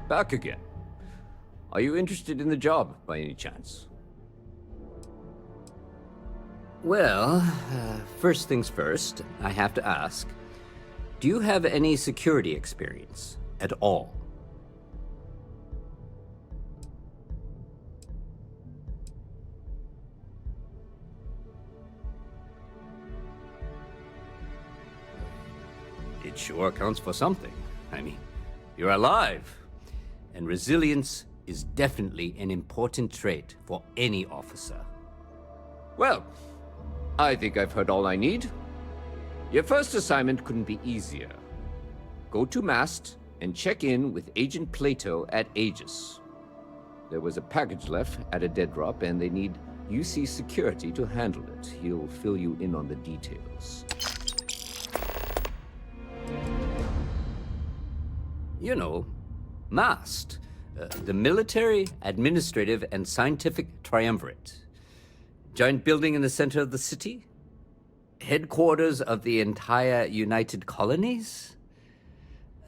Back again. Are you interested in the job, by any chance? Well, first things first, I have to ask, do you have any security experience at all? It sure counts for something. I mean, you're alive. And resilience is definitely an important trait for any officer. Well, I think I've heard all I need. Your first assignment couldn't be easier. Go to Mast and check in with Agent Plato at Aegis. There was a package left at a dead drop, and they need UC security to handle it. He'll fill you in on the details. You know, MAST, the Military, Administrative, and Scientific Triumvirate. Giant building in the center of the city? Headquarters of the entire United Colonies?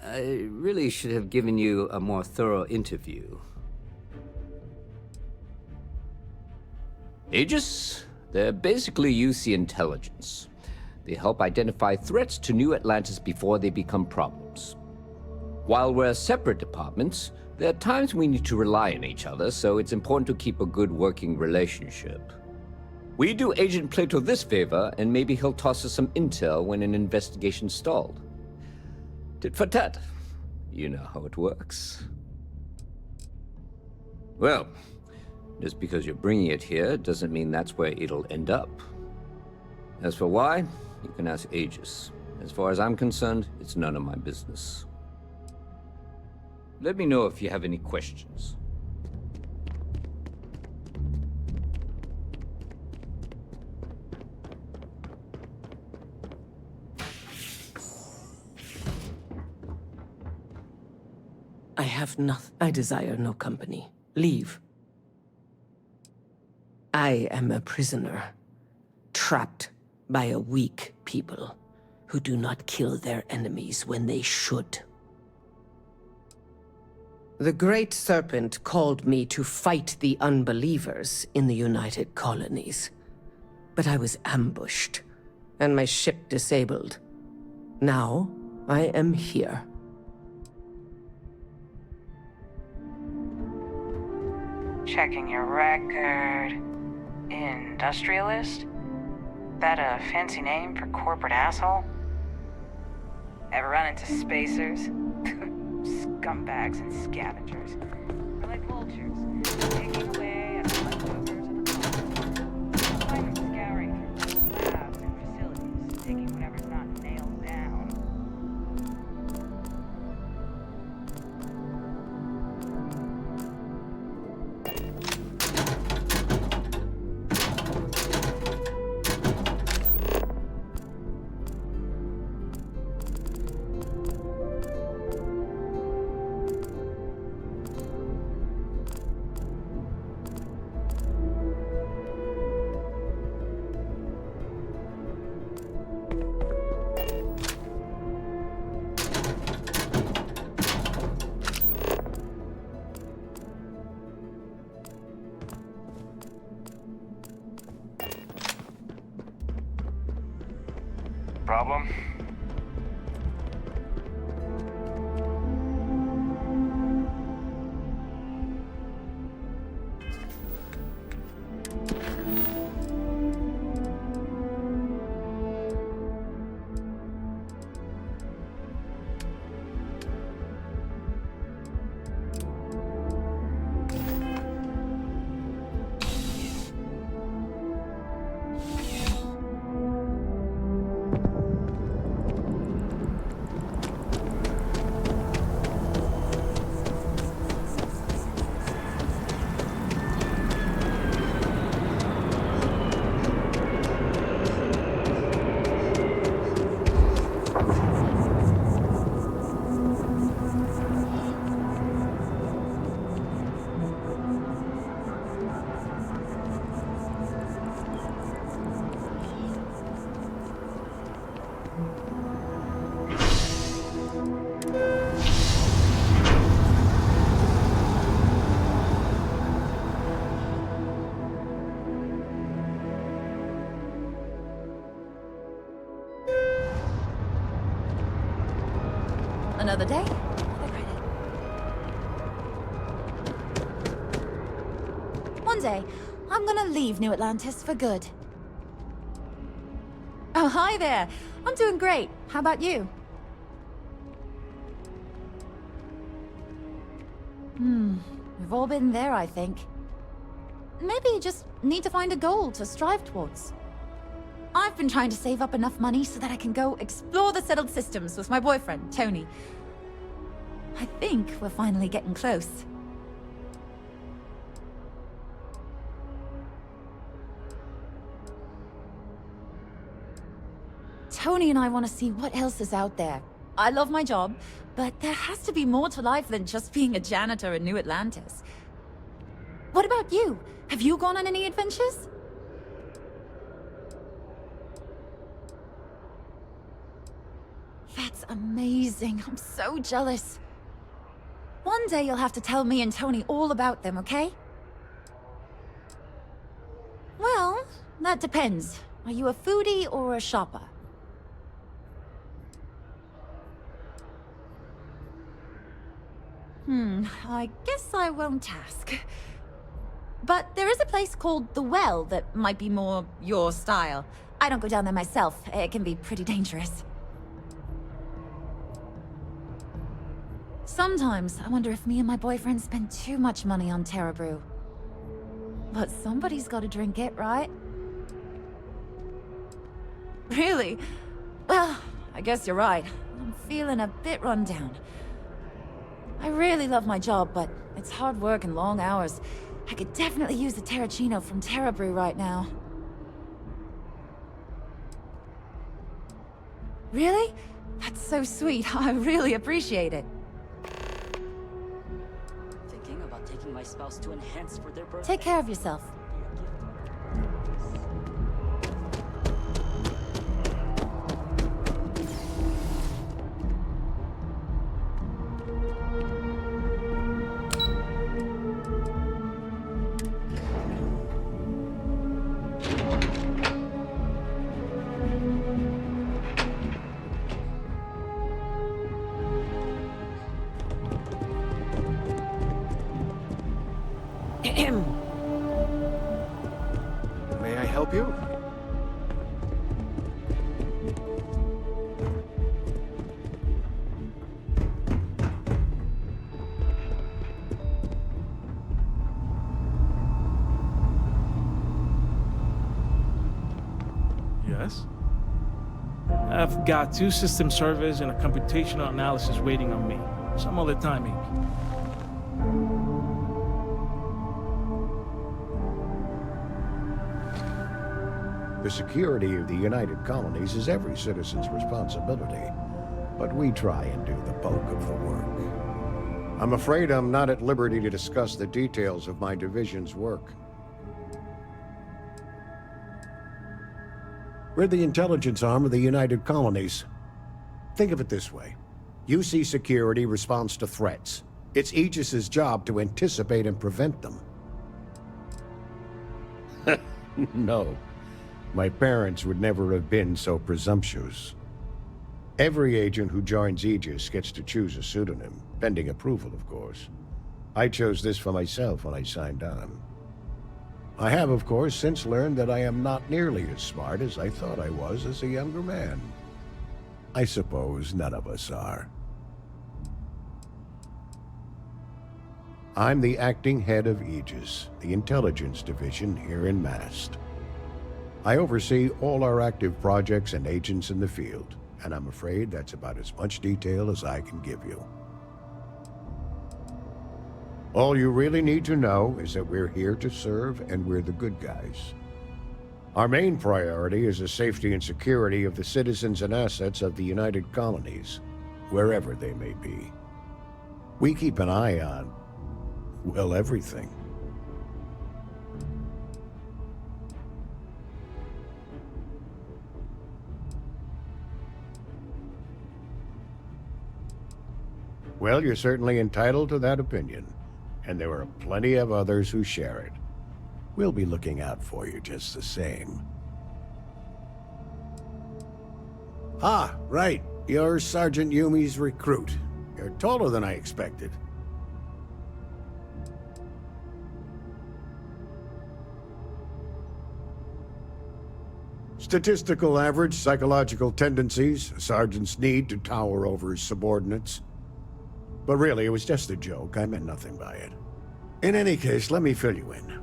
I really should have given you a more thorough interview. Aegis? They're basically UC intelligence. They help identify threats to New Atlantis before they become problems. While we're separate departments, there are times we need to rely on each other, so it's important to keep a good working relationship. We do Agent Plato this favor, and maybe he'll toss us some intel when an investigation stalled. Tit for tat. You know how it works. Well, just because you're bringing it here doesn't mean that's where it'll end up. As for why, you can ask Aegis. As far as I'm concerned, it's none of my business. Let me know if you have any questions. I have nothing. I desire no company. Leave. I am a prisoner, trapped by a weak people who do not kill their enemies when they should. The Great Serpent called me to fight the unbelievers in the United Colonies. But I was ambushed, and my ship disabled. Now, I am here. Checking your record. Industrialist? That a fancy name for corporate asshole? Ever run into spacers? Scumbags and scavengers. They're like vultures, taking away at the leftovers of the farm. Find them scouring through labs and facilities, taking whatever's not nailed down. Another day, another credit. One day, I'm gonna leave New Atlantis for good. Oh, hi there. I'm doing great. How about you? We've all been there, I think. Maybe you just need to find a goal to strive towards. I've been trying to save up enough money so that I can go explore the settled systems with my boyfriend, Tony. I think we're finally getting close. Tony and I want to see what else is out there. I love my job, but there has to be more to life than just being a janitor in New Atlantis. What about you? Have you gone on any adventures? That's amazing. I'm so jealous. One day you'll have to tell me and Tony all about them, okay? Well, that depends. Are you a foodie or a shopper? I guess I won't ask. But there is a place called The Well that might be more your style. I don't go down there myself. It can be pretty dangerous. Sometimes I wonder if me and my boyfriend spend too much money on Terra Brew. But somebody's got to drink it, right? Really? Well, I guess you're right. I'm feeling a bit run down. I really love my job, but it's hard work and long hours. I could definitely use the Terracino from Terra Brew right now. Really? That's so sweet. I really appreciate it. Thinking about taking my spouse to enhance for their birthday. Take care of yourself. May I help you? Yes? I've got 2 system servers and a computational analysis waiting on me. Some other time, maybe. The security of the United Colonies is every citizen's responsibility, but we try and do the bulk of the work. I'm afraid I'm not at liberty to discuss the details of my division's work. We're the intelligence arm of the United Colonies. Think of it this way. UC Security responds to threats. It's Aegis's job to anticipate and prevent them. No. My parents would never have been so presumptuous. Every agent who joins Aegis gets to choose a pseudonym, pending approval, of course. I chose this for myself when I signed on. I have, of course, since learned that I am not nearly as smart as I thought I was as a younger man. I suppose none of us are. I'm the acting head of Aegis, the intelligence division here in Mast. I oversee all our active projects and agents in the field, and I'm afraid that's about as much detail as I can give you. All you really need to know is that we're here to serve and we're the good guys. Our main priority is the safety and security of the citizens and assets of the United Colonies, wherever they may be. We keep an eye on, well, everything. Well, you're certainly entitled to that opinion, and there are plenty of others who share it. We'll be looking out for you just the same. Ah, right. You're Sergeant Yumi's recruit. They're taller than I expected. Statistical average, psychological tendencies, a sergeant's need to tower over his subordinates. But really, it was just a joke. I meant nothing by it. In any case, let me fill you in.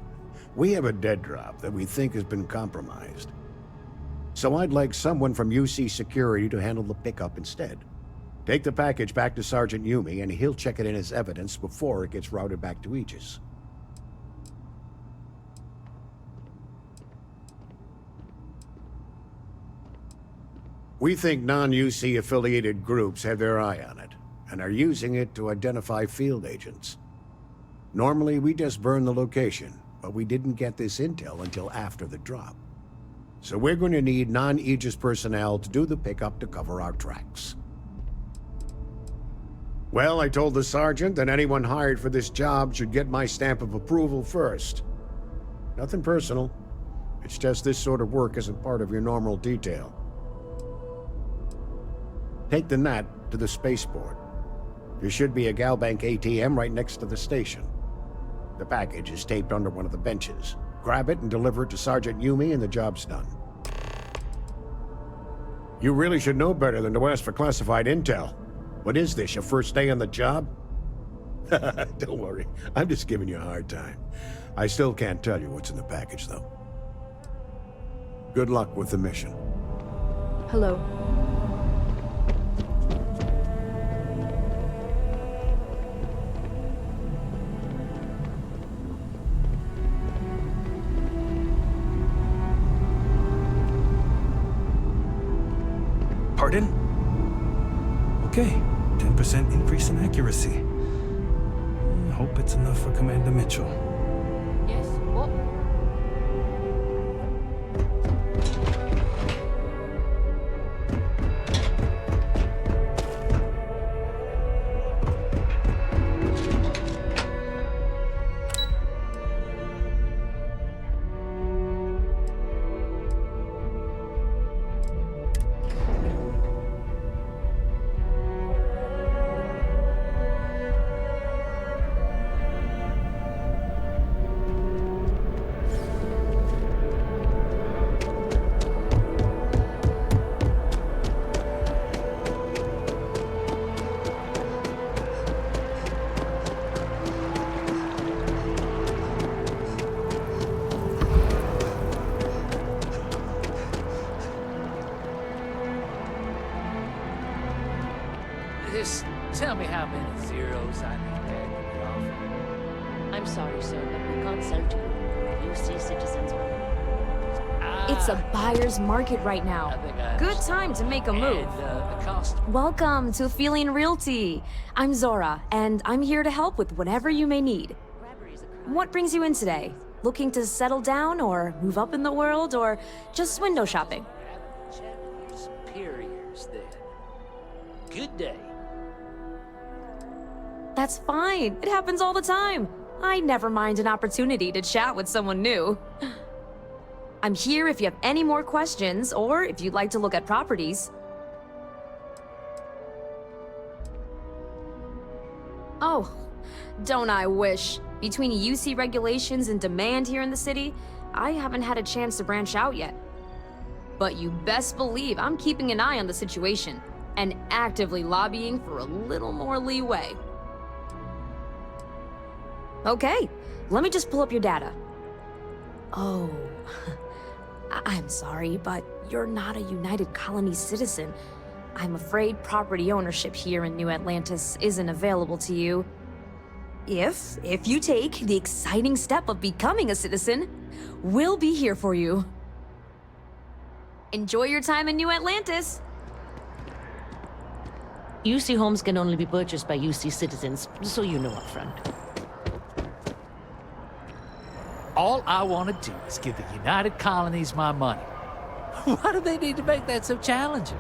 We have a dead drop that we think has been compromised. So I'd like someone from UC Security to handle the pickup instead. Take the package back to Sergeant Yumi, and he'll check it in as evidence before it gets routed back to Aegis. We think non-UC affiliated groups have their eye on it, and are using it to identify field agents. Normally, we just burn the location, but we didn't get this intel until after the drop. So we're going to need non-Aegis personnel to do the pickup to cover our tracks. Well, I told the sergeant that anyone hired for this job should get my stamp of approval first. Nothing personal. It's just this sort of work isn't part of your normal detail. Take the NAT to the spaceport. There should be a Galbank ATM right next to the station. The package is taped under one of the benches. Grab it and deliver it to Sergeant Yumi and the job's done. You really should know better than to ask for classified intel. What is this, your first day on the job? Don't worry, I'm just giving you a hard time. I still can't tell you what's in the package, though. Good luck with the mission. Hello. Pardon? Okay, 10% increase in accuracy. I hope it's enough for Commander Mitchell. Yes, what? Just tell me how many zeros I need to add to the offer. I'm sorry, sir, but we can't sell to you. UC citizens only. It's a buyer's market right now. Good time to make a move. And the cost. Welcome to Feeling Realty. I'm Zora, and I'm here to help with whatever you may need. What brings you in today? Looking to settle down, or move up in the world, or just window shopping? Chat with your superiors then. Good day. That's fine. It happens all the time. I never mind an opportunity to chat with someone new. I'm here if you have any more questions, or if you'd like to look at properties. Oh, don't I wish. Between UC regulations and demand here in the city, I haven't had a chance to branch out yet. But you best believe I'm keeping an eye on the situation, and actively lobbying for a little more leeway. Okay, let me just pull up your data. Oh, I'm sorry, but you're not a United Colony citizen. I'm afraid property ownership here in New Atlantis isn't available to you. If you take the exciting step of becoming a citizen, we'll be here for you. Enjoy your time in New Atlantis! UC homes can only be purchased by UC citizens, so you know up front. All I want to do is give the United Colonies my money. Why do they need to make that so challenging?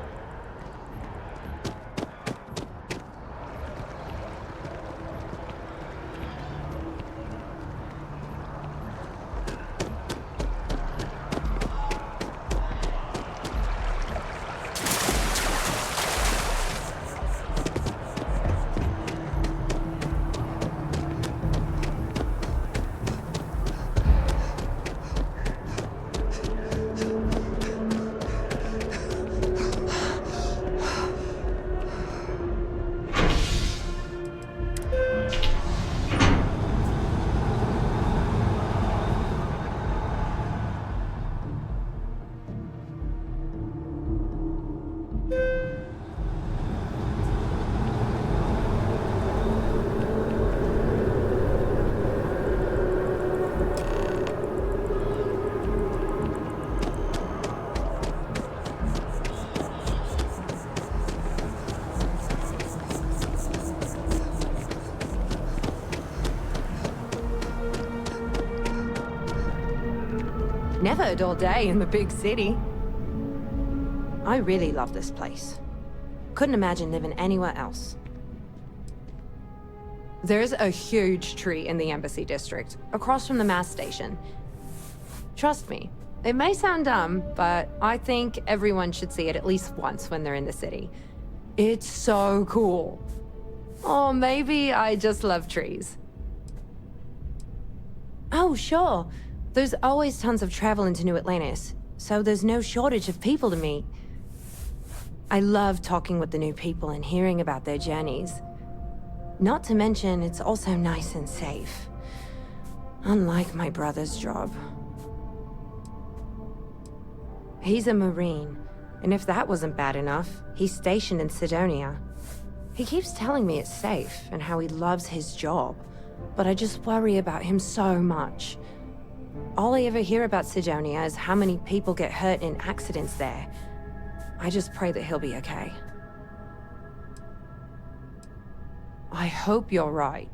Never a dull day in the big city. I really love this place. Couldn't imagine living anywhere else. There's a huge tree in the Embassy District, across from the mass station. Trust me, it may sound dumb, but I think everyone should see it at least once when they're in the city. It's so cool. Or maybe I just love trees. Oh, sure. There's always tons of travel into New Atlantis, so there's no shortage of people to meet. I love talking with the new people and hearing about their journeys. Not to mention, it's also nice and safe. Unlike my brother's job. He's a Marine, and if that wasn't bad enough, he's stationed in Sidonia. He keeps telling me it's safe and how he loves his job, but I just worry about him so much. All I ever hear about Sidonia is how many people get hurt in accidents there. I just pray that he'll be okay. I hope you're right.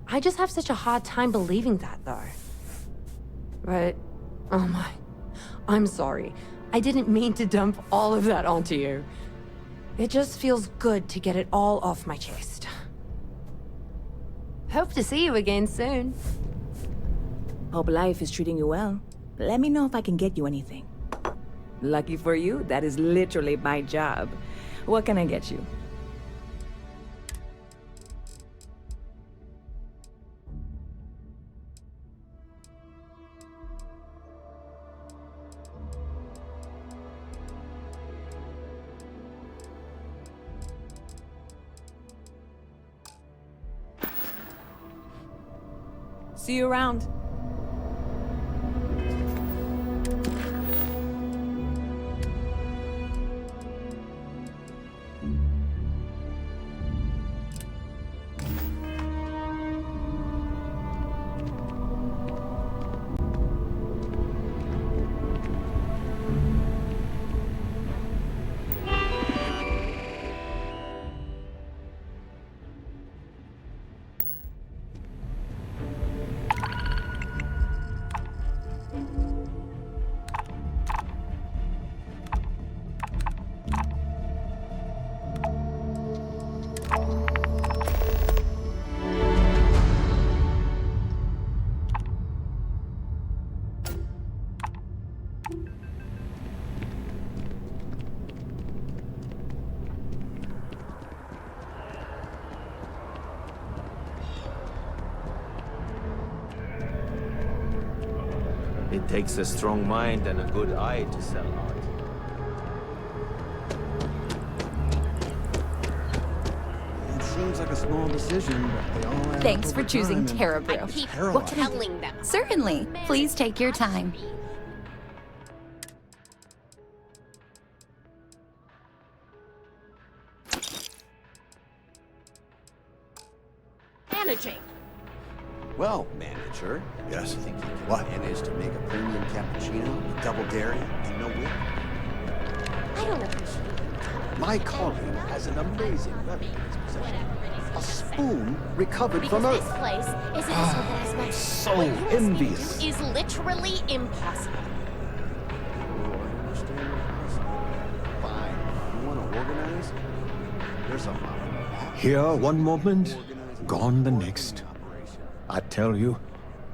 I just have such a hard time believing that, though. But, oh my, I'm sorry. I didn't mean to dump all of that onto you. It just feels good to get it all off my chest. Hope to see you again soon. Hope life is treating you well. Let me know if I can get you anything. Lucky for you, that is literally my job. What can I get you? See you around. It takes a strong mind and a good eye to sell art. It seems like a small decision, but they all add Thanks up for over choosing time, and Terra Brew. it's What paralyzing. can I do? Certainly. Please take your time. Managing. Well, manager. Yes. You think you can manage to make a premium cappuccino with double dairy and no whip? I don't appreciate My colleague has an amazing weapon in his possession. A spoon recovered from Because Earth. this place isn't as simple as my so what you asked me to envious. do is literally impossible. Fine. You want to organize? There's a lot. Here one moment, gone the next. I tell you,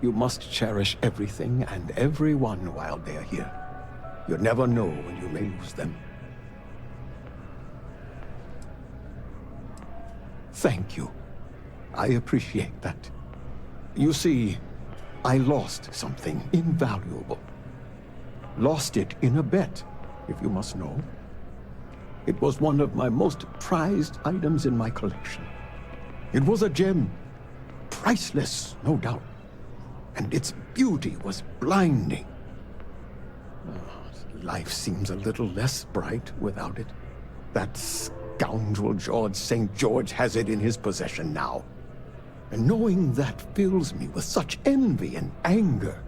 you must cherish everything and everyone while they're here. You never know when you may lose them. Thank you. I appreciate that. You see, I lost something invaluable. Lost it in a bet, if you must know. It was one of my most prized items in my collection. It was a gem. Priceless, no doubt. And its beauty was blinding. Life seems a little less bright without it. That scoundrel George St. George has it in his possession now. And knowing that fills me with such envy and anger.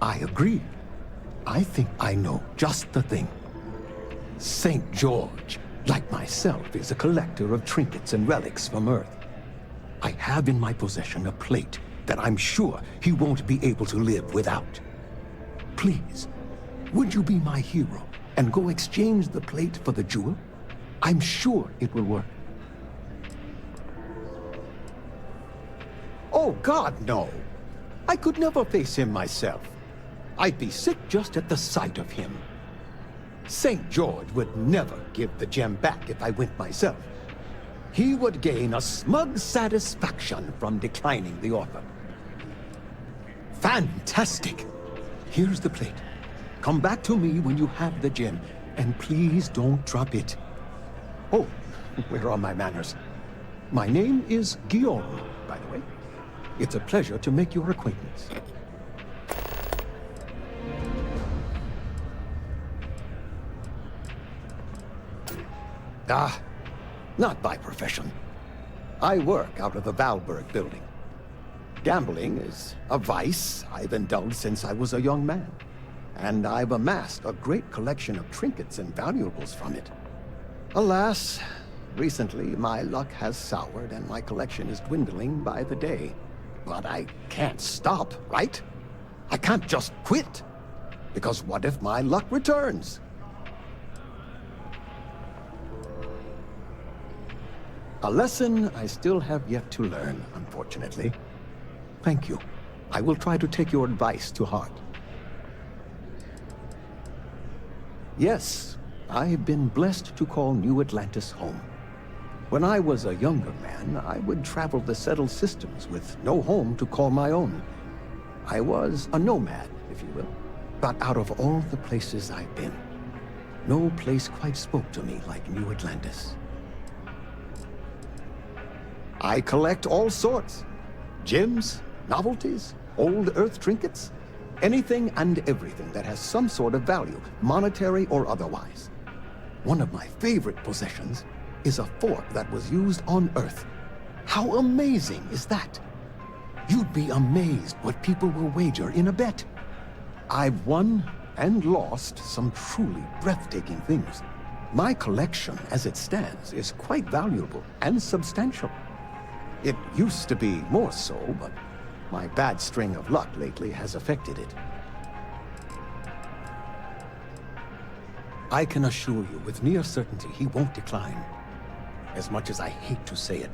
I agree. I think I know just the thing. St. George like myself, is a collector of trinkets and relics from Earth. I have in my possession a plate that I'm sure he won't be able to live without. Please, would you be my hero and go exchange the plate for the jewel? I'm sure it will work. Oh, God, no. I could never face him myself. I'd be sick just at the sight of him. St. George would never give the gem back if I went myself. He would gain a smug satisfaction from declining the offer. Fantastic! Here's the plate. Come back to me when you have the gem, and please don't drop it. Oh, where are my manners? My name is Guillaume, by the way. It's a pleasure to make your acquaintance. Ah, not by profession. I work out of the Valberg building. Gambling is a vice I've indulged since I was a young man, and I've amassed a great collection of trinkets and valuables from it. Alas, recently my luck has soured and my collection is dwindling by the day. But I can't stop, right? I can't just quit. Because what if my luck returns? A lesson I still have yet to learn, unfortunately. Thank you. I will try to take your advice to heart. Yes, I've been blessed to call New Atlantis home. When I was a younger man, I would travel the settled systems with no home to call my own. I was a nomad, if you will. But out of all the places I've been, no place quite spoke to me like New Atlantis. I collect all sorts. Gems, novelties, old Earth trinkets. Anything and everything that has some sort of value, monetary or otherwise. One of my favorite possessions is a fork that was used on Earth. How amazing is that? You'd be amazed what people will wager in a bet. I've won and lost some truly breathtaking things. My collection, as it stands, is quite valuable and substantial. It used to be more so, but my bad string of luck lately has affected it. I can assure you with near certainty he won't decline. As much as I hate to say it,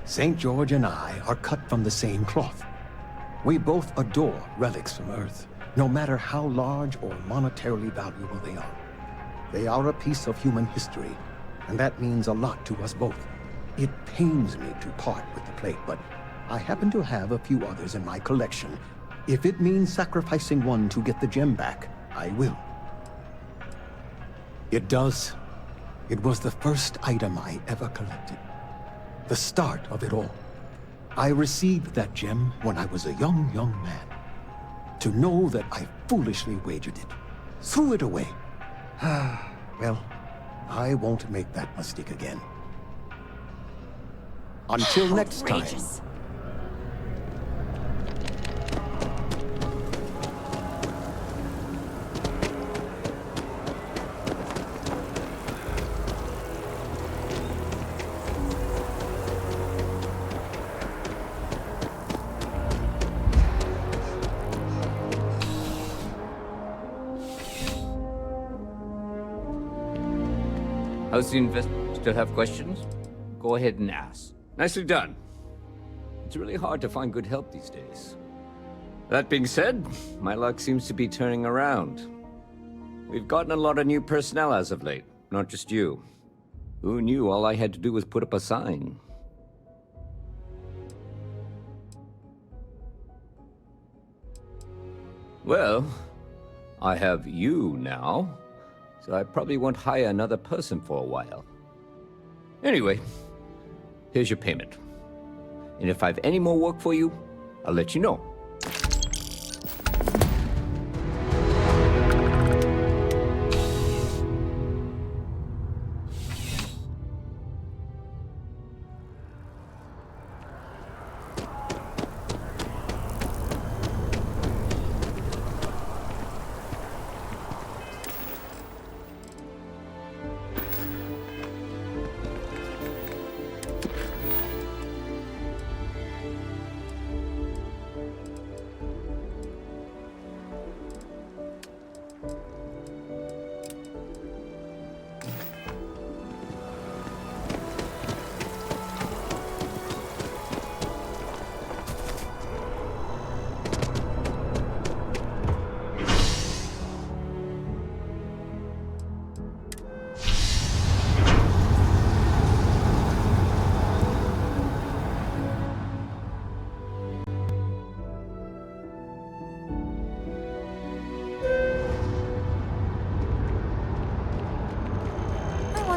St. George and I are cut from the same cloth. We both adore relics from Earth, no matter how large or monetarily valuable they are. They are a piece of human history, and that means a lot to us both. It pains me to part with the plate, but I happen to have a few others in my collection. If it means sacrificing one to get the gem back, I will. It does. It was the first item I ever collected. The start of it all. I received that gem when I was a young man. To know that I foolishly wagered it, threw it away. Well, I won't make that mistake again. Until next time. How's the investor? Still have questions? Go ahead and ask. Nicely done. It's really hard to find good help these days. That being said, my luck seems to be turning around. We've gotten a lot of new personnel as of late, not just you. Who knew all I had to do was put up a sign? Well, I have you now, so I probably won't hire another person for a while. Anyway, here's your payment. And if I have any more work for you, I'll let you know.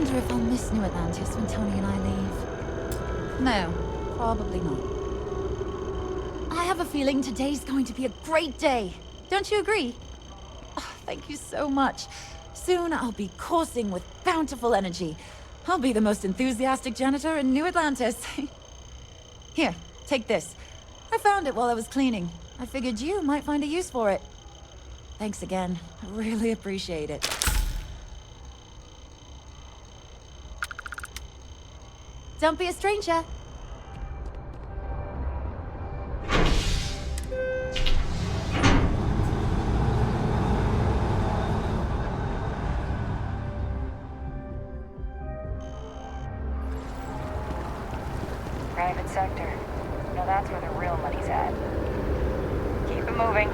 wonder if I'll miss New Atlantis when Tony and I leave. No, probably not. I have a feeling today's going to be a great day. Don't you agree? Oh, thank you so much. Soon I'll be coursing with bountiful energy. I'll be the most enthusiastic janitor in New Atlantis. Here, take this. I found it while I was cleaning. I figured you might find a use for it. Thanks again. I really appreciate it. Don't be a stranger. Private sector. No, that's where the real money's at. Keep it moving.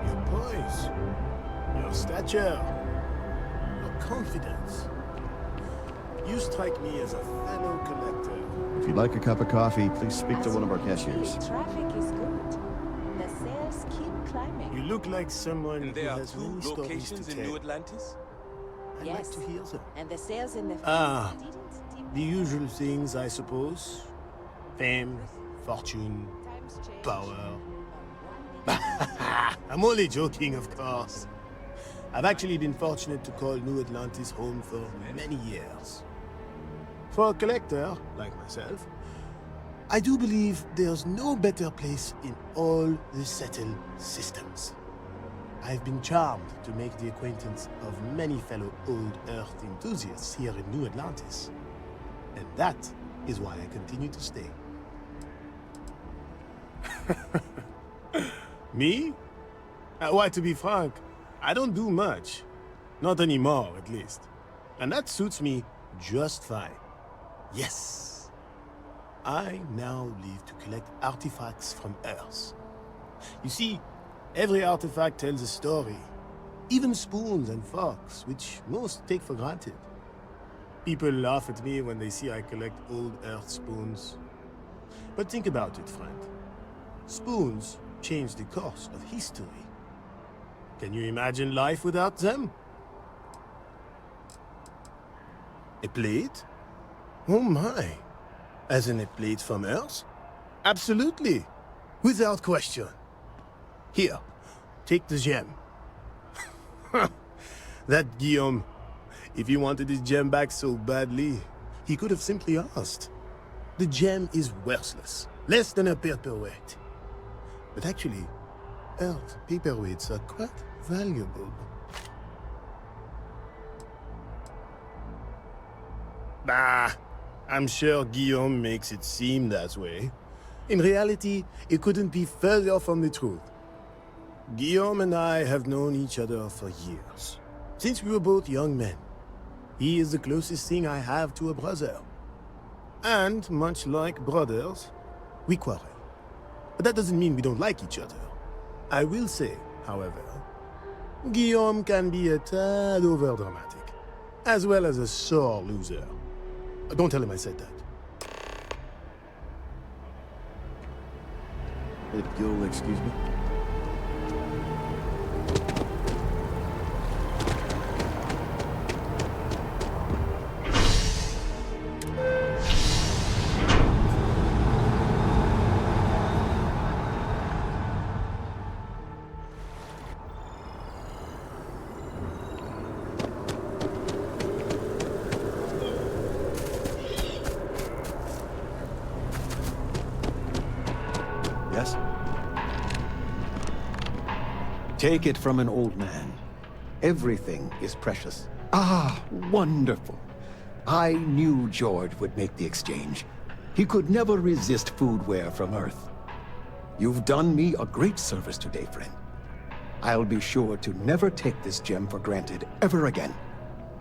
Your poise, your stature, your confidence. You strike me as a fellow collector. If you'd like a cup of coffee, please speak to one of our cashiers. Traffic is good. The sales keep climbing. You look like someone And there who are has 2 many stories locations to in tell. New Atlantis? I'd Yes. like to hear them. And the sales in the Ah, the usual things, I suppose. Fame, fortune, power. I'm only joking, of course. I've actually been fortunate to call New Atlantis home for many years. For a collector, like myself, I do believe there's no better place in all the settled systems. I've been charmed to make the acquaintance of many fellow old Earth enthusiasts here in New Atlantis. And that is why I continue to stay. Me? Why, to be frank, I don't do much. Not anymore, at least. And that suits me just fine. Yes. I now live to collect artifacts from Earth. You see, every artifact tells a story. Even spoons and forks, which most take for granted. People laugh at me when they see I collect old Earth spoons. But think about it, friend. Spoons change the course of history. Can you imagine life without them? A plate? Oh my. As in a plate from Earth? Absolutely. Without question. Here, take the gem. That Guillaume, if he wanted his gem back so badly, he could have simply asked. The gem is worthless, less than a paperweight. But actually, Earth paperweights are quite valuable. Bah, I'm sure Guillaume makes it seem that way. In reality, it couldn't be further from the truth. Guillaume and I have known each other for years, since we were both young men. He is the closest thing I have to a brother. And, much like brothers, we quarrel. But that doesn't mean we don't like each other. I will say, however, Guillaume can be a tad overdramatic, as well as a sore loser. Don't tell him I said that. If you'll excuse me. Yes? Take it from an old man. Everything is precious. Ah, wonderful. I knew George would make the exchange. He could never resist foodware from Earth. You've done me a great service today, friend. I'll be sure to never take this gem for granted ever again.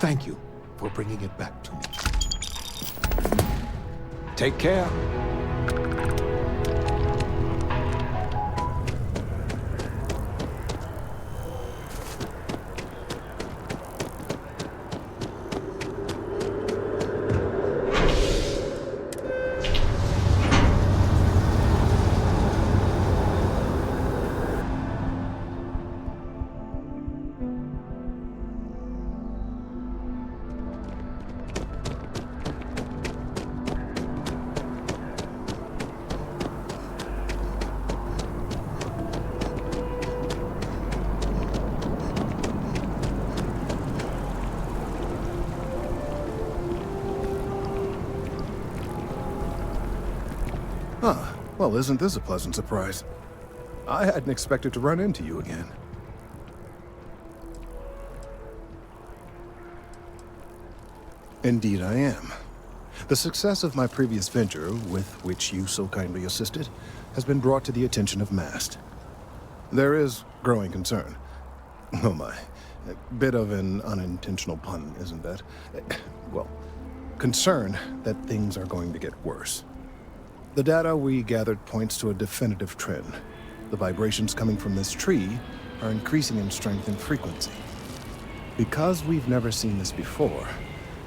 Thank you for bringing it back to me. Take care. Huh. Well, isn't this a pleasant surprise? I hadn't expected to run into you again. Indeed I am. The success of my previous venture, with which you so kindly assisted, has been brought to the attention of Mast. There is growing concern. Oh my. A bit of an unintentional pun, isn't that? Well, concern that things are going to get worse. The data we gathered points to a definitive trend. The vibrations coming from this tree are increasing in strength and frequency. Because we've never seen this before,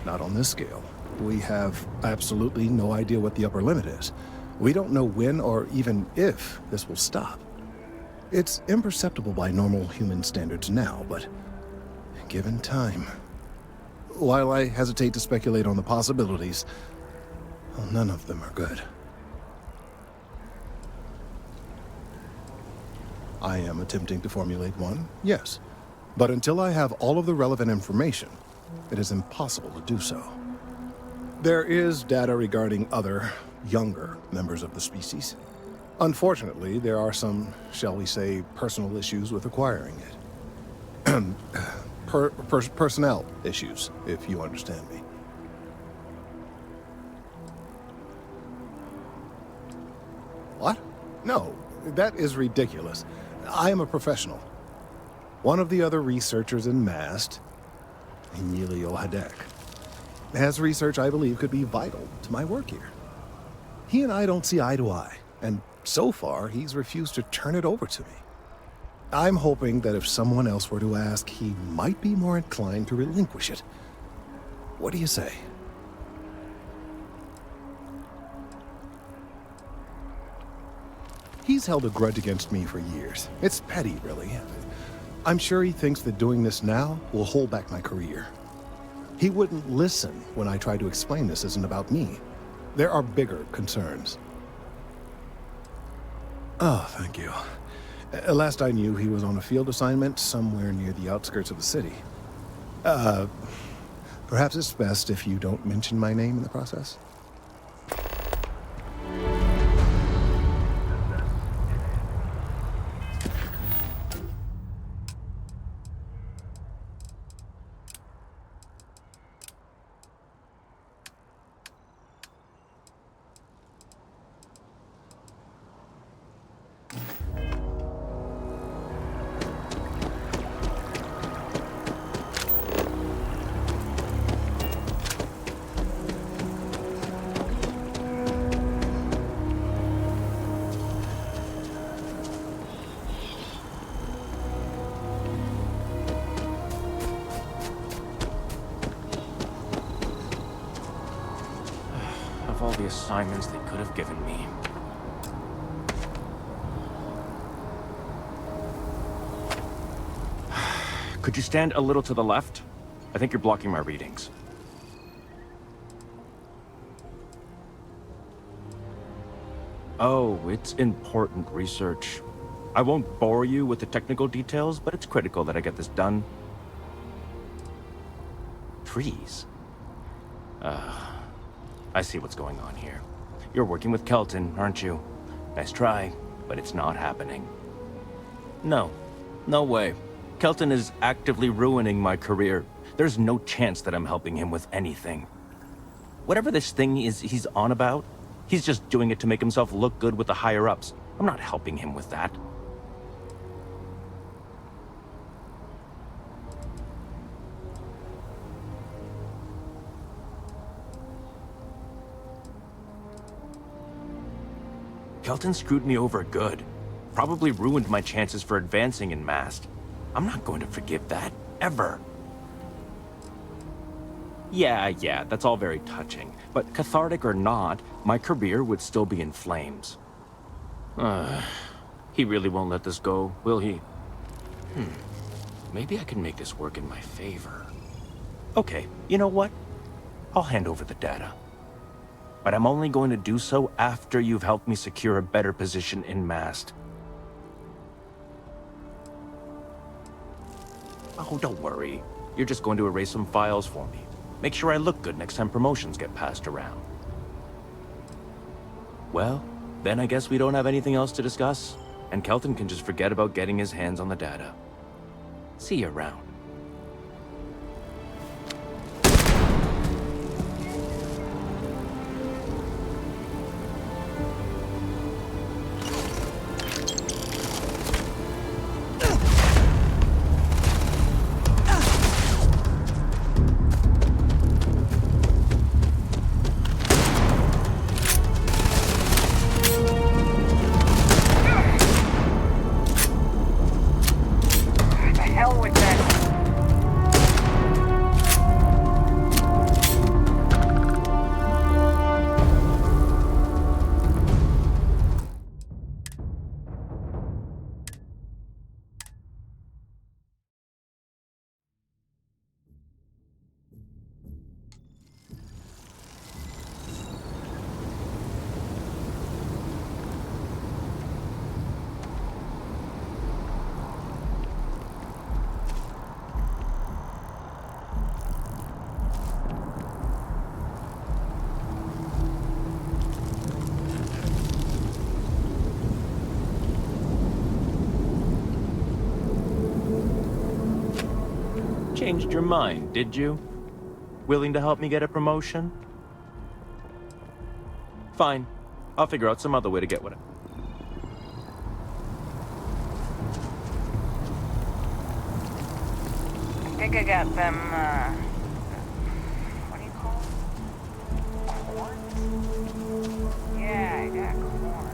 not on this scale, we have absolutely no idea what the upper limit is. We don't know when or even if this will stop. It's imperceptible by normal human standards now, but given time. While I hesitate to speculate on the possibilities, well, none of them are good. I am attempting to formulate one, yes. But until I have all of the relevant information, it is impossible to do so. There is data regarding other, younger members of the species. Unfortunately, there are some, shall we say, personal issues with acquiring it. Personnel issues, if you understand me. What? No, that is ridiculous. I am a professional. One of the other researchers in MAST, Emilio Hadek, has research I believe could be vital to my work here. He and I don't see eye to eye, and so far he's refused to turn it over to me. I'm hoping that if someone else were to ask, he might be more inclined to relinquish it. What do you say? He's held a grudge against me for years. It's petty, really. I'm sure he thinks that doing this now will hold back my career. He wouldn't listen when I tried to explain this isn't about me. There are bigger concerns. Oh, thank you. Last I knew, he was on a field assignment somewhere near the outskirts of the city. Perhaps it's best if you don't mention my name in the process? All the assignments they could have given me. Could you stand a little to the left? I think you're blocking my readings. Oh, it's important research. I won't bore you with the technical details, but it's critical that I get this done. Trees? I see what's going on here. You're working with Kelton, aren't you? Nice try, but it's not happening. No. No way. Kelton is actively ruining my career. There's no chance that I'm helping him with anything. Whatever this thing is he's on about, he's just doing it to make himself look good with the higher-ups. I'm not helping him with that. Kelton screwed me over good. Probably ruined my chances for advancing in MAST. I'm not going to forgive that, ever. Yeah, that's all very touching. But cathartic or not, my career would still be in flames. He really won't let this go, will he? Maybe I can make this work in my favor. Okay, you know what? I'll hand over the data. But I'm only going to do so after you've helped me secure a better position in MAST. Oh, don't worry. You're just going to erase some files for me. Make sure I look good next time promotions get passed around. Well, Then I guess we don't have anything else to discuss, and Kelton can just forget about getting his hands on the data. See you around. Changed your mind, did you? Willing to help me get a promotion? Fine. I'll figure out some other way to get what I think I got them, what do you call them? Corns? Yeah, I got corns.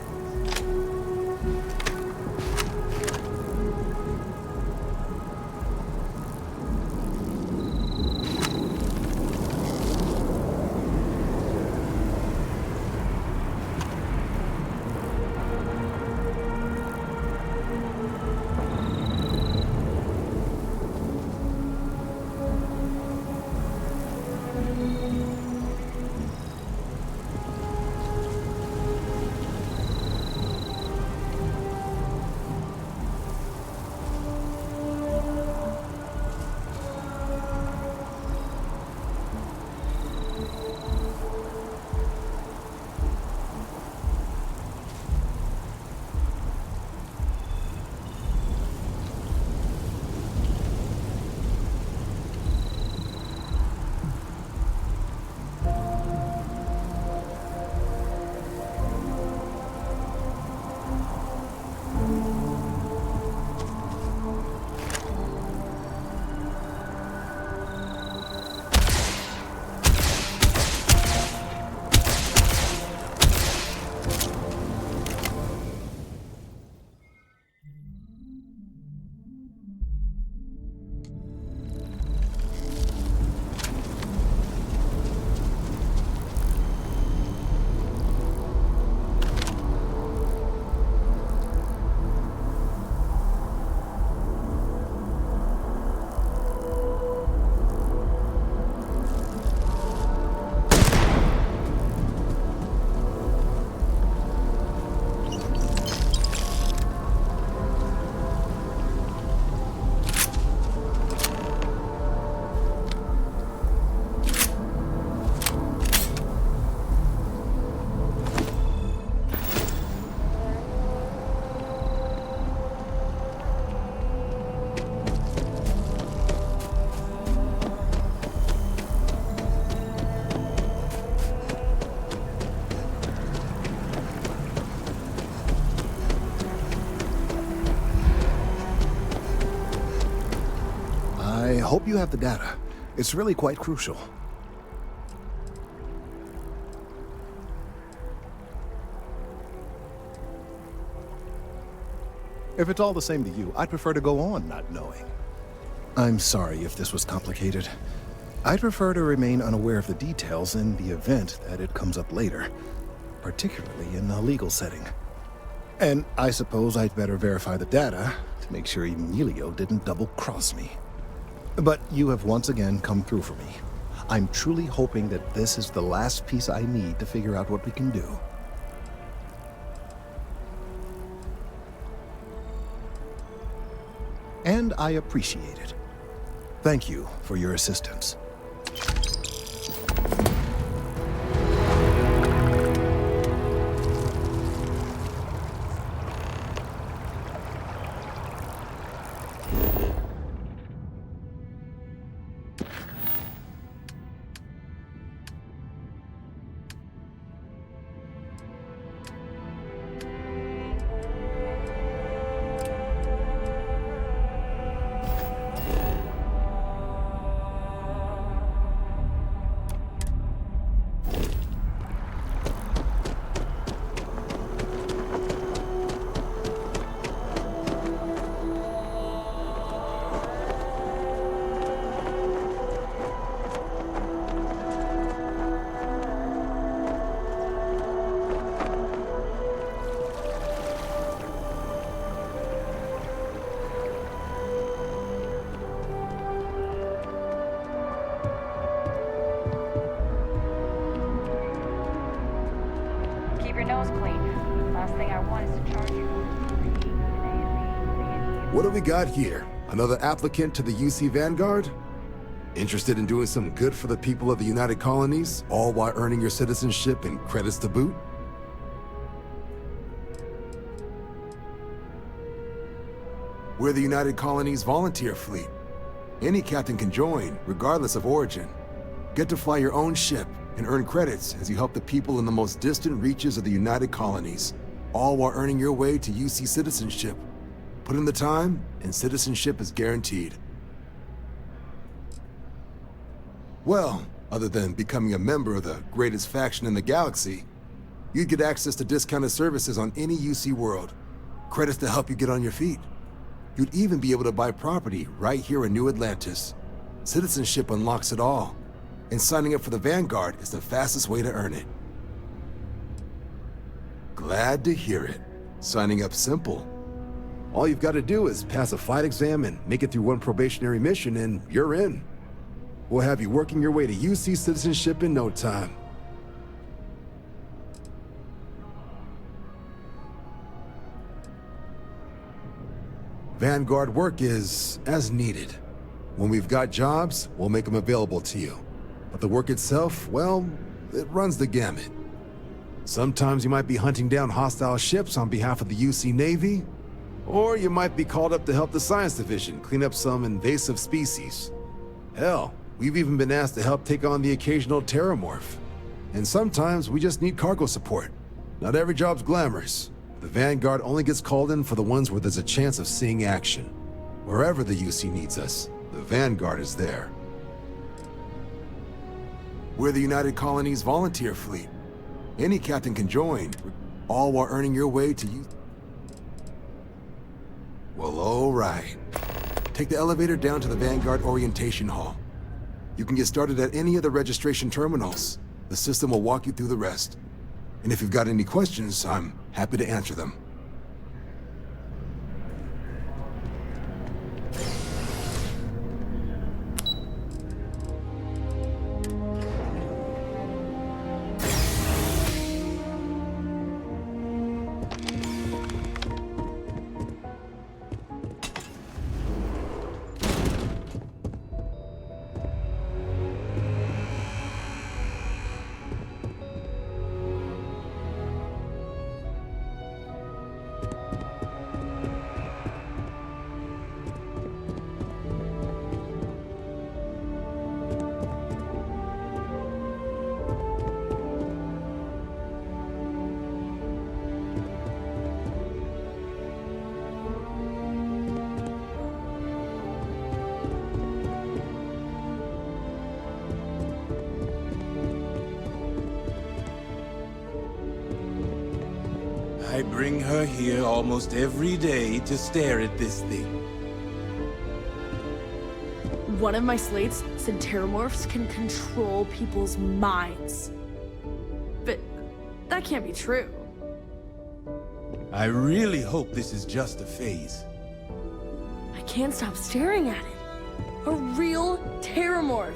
I hope you have the data. It's really quite crucial. If it's all the same to you, I'd prefer to go on not knowing. I'm sorry if this was complicated. I'd prefer to remain unaware of the details in the event that it comes up later, particularly in a legal setting. And I suppose I'd better verify the data to make sure Emilio didn't double-cross me. But you have once again come through for me. I'm truly hoping that this is the last piece I need to figure out what we can do. And I appreciate it. Thank you for your assistance. your nose clean. Last thing I want is to charge you. What do we got here? Another applicant to the UC Vanguard? Interested in doing some good for the people of the United Colonies, all while earning your citizenship and credits to boot? We're the United Colonies Volunteer Fleet. Any captain can join, regardless of origin. Get to fly your own ship and earn credits as you help the people in the most distant reaches of the United Colonies, all while earning your way to UC citizenship. Put in the time, and citizenship is guaranteed. Well, other than becoming a member of the greatest faction in the galaxy, you'd get access to discounted services on any UC world, credits to help you get on your feet. You'd even be able to buy property right here in New Atlantis. Citizenship unlocks it all, and signing up for the Vanguard is the fastest way to earn it. Glad to hear it. Signing up's simple. All you've got to do is pass a flight exam and make it through one probationary mission, and you're in. We'll have you working your way to UC citizenship in no time. Vanguard work is as needed. When we've got jobs, we'll make them available to you. But the work itself, well, it runs the gamut. Sometimes you might be hunting down hostile ships on behalf of the UC Navy, or you might be called up to help the Science Division clean up some invasive species. Hell, we've even been asked to help take on the occasional terramorph. And sometimes we just need cargo support. Not every job's glamorous. The Vanguard only gets called in for the ones where there's a chance of seeing action. Wherever the UC needs us, the Vanguard is there. We're the United Colonies Volunteer Fleet. Any captain can join, all while earning your way to UC. Well, all right. Take the elevator down to the Vanguard Orientation Hall. You can get started at any of the registration terminals. The system will walk you through the rest. And if you've got any questions, I'm happy to answer them. I bring her here almost every day to stare at this thing. One of my slates said terramorphs can control people's minds. But that can't be true. I really hope this is just a phase. I can't stop staring at it. A real terramorph.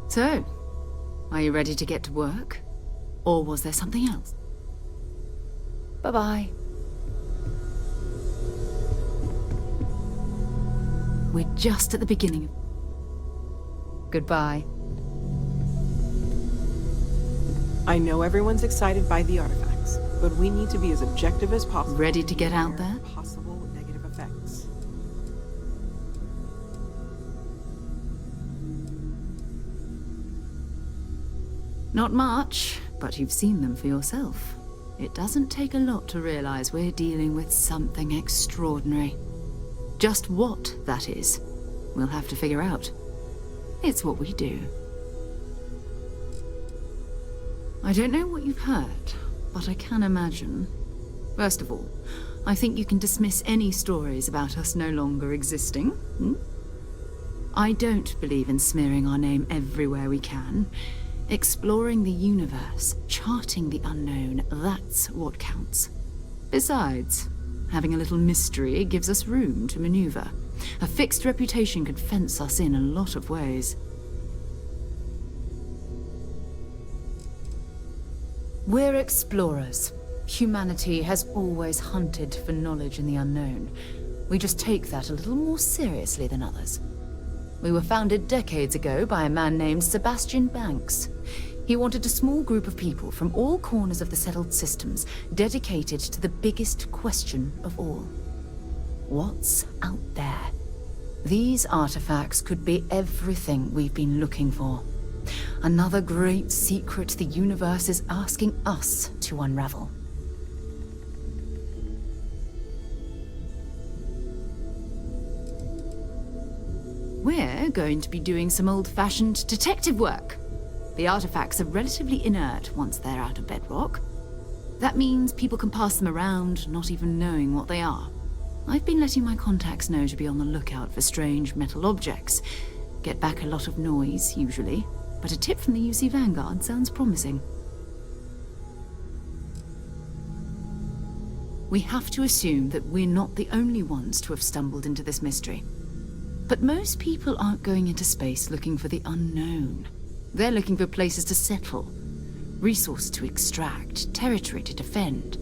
So, are you ready to get to work? Or was there something else? Bye-bye. We're just at the beginning. Goodbye. I know everyone's excited by the artifacts, but we need to be as objective as possible. Ready to get out there? Possible negative effects. Not much, but you've seen them for yourself. It doesn't take a lot to realize we're dealing with something extraordinary. Just what that is, we'll have to figure out. It's what we do. I don't know what you've heard, but I can imagine. First of all, I think you can dismiss any stories about us no longer existing. I don't believe in smearing our name everywhere we can. Exploring the universe, charting the unknown, that's what counts. Besides, having a little mystery gives us room to maneuver. A fixed reputation could fence us in a lot of ways. We're explorers. Humanity has always hunted for knowledge in the unknown. We just take that a little more seriously than others. We were founded decades ago by a man named Sebastian Banks. He wanted a small group of people from all corners of the settled systems dedicated to the biggest question of all. What's out there? These artifacts could be everything we've been looking for. Another great secret the universe is asking us to unravel. We're going to be doing some old-fashioned detective work. The artifacts are relatively inert once they're out of bedrock. That means people can pass them around, not even knowing what they are. I've been letting my contacts know to be on the lookout for strange metal objects. Get back a lot of noise, usually, but a tip from the UC Vanguard sounds promising. We have to assume that we're not the only ones to have stumbled into this mystery. But most people aren't going into space looking for the unknown. They're looking for places to settle, resources to extract, territory to defend.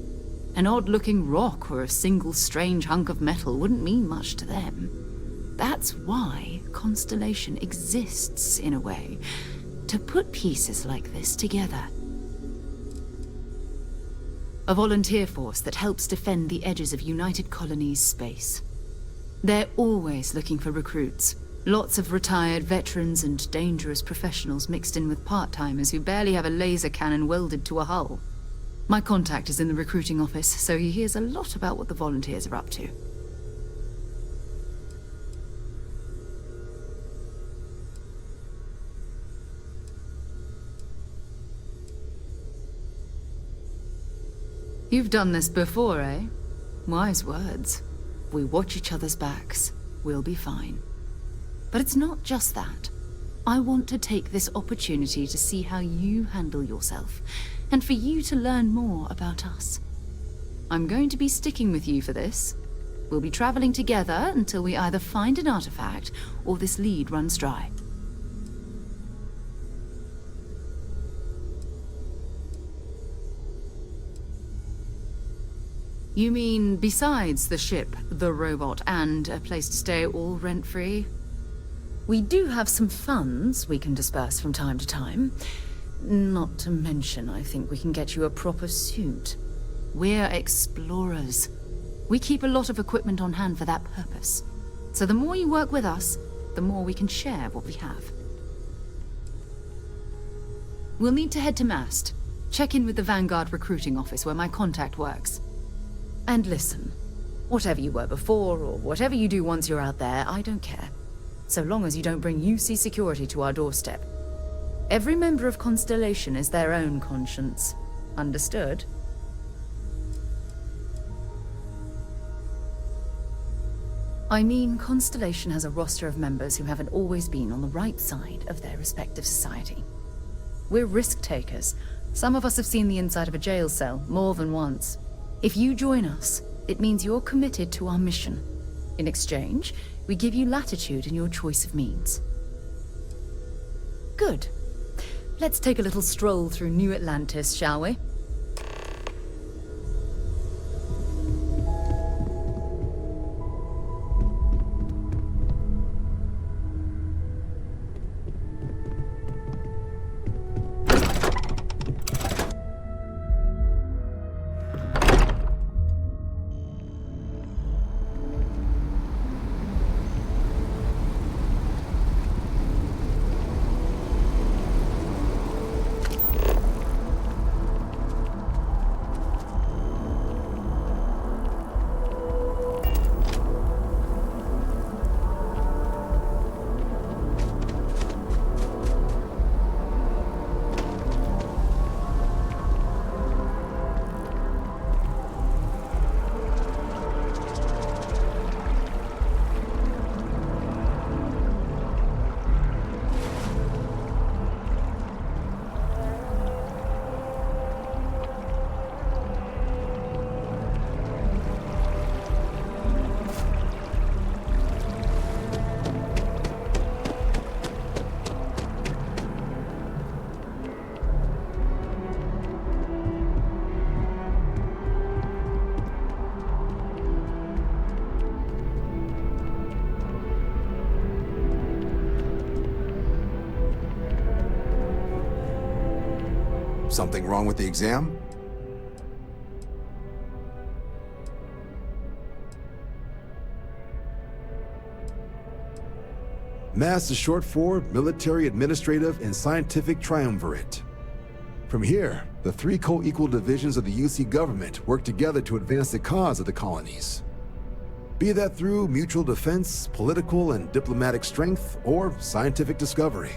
An odd-looking rock or a single strange hunk of metal wouldn't mean much to them. That's why Constellation exists, in a way, to put pieces like this together. A volunteer force that helps defend the edges of United Colonies space. They're always looking for recruits. Lots of retired veterans and dangerous professionals mixed in with part-timers who barely have a laser cannon welded to a hull. My contact is in the recruiting office, so he hears a lot about what the volunteers are up to. You've done this before, eh? Wise words. We watch each other's backs, we'll be fine. But it's not just that. I want to take this opportunity to see how you handle yourself, and for you to learn more about us. I'm going to be sticking with you for this. We'll be traveling together until we either find an artifact or this lead runs dry. You mean besides the ship, the robot, and a place to stay all rent-free? We do have some funds we can disperse from time to time. Not to mention, I think we can get you a proper suit. We're explorers. We keep a lot of equipment on hand for that purpose. So the more you work with us, the more we can share what we have. We'll need to head to Mast. Check in with the Vanguard recruiting office where my contact works. And listen, whatever you were before, or whatever you do once you're out there, I don't care. So long as you don't bring UC security to our doorstep. Every member of Constellation is their own conscience. Understood? I mean, Constellation has a roster of members who haven't always been on the right side of their respective society. We're risk takers. Some of us have seen the inside of a jail cell more than once. If you join us, it means you're committed to our mission. In exchange, we give you latitude in your choice of means. Good. Let's take a little stroll through New Atlantis, shall we? Something wrong with the exam? MAST is short for Military, Administrative, and Scientific Triumvirate. From here, the three co-equal divisions of the UC government work together to advance the cause of the colonies. Be that through mutual defense, political and diplomatic strength, or scientific discovery.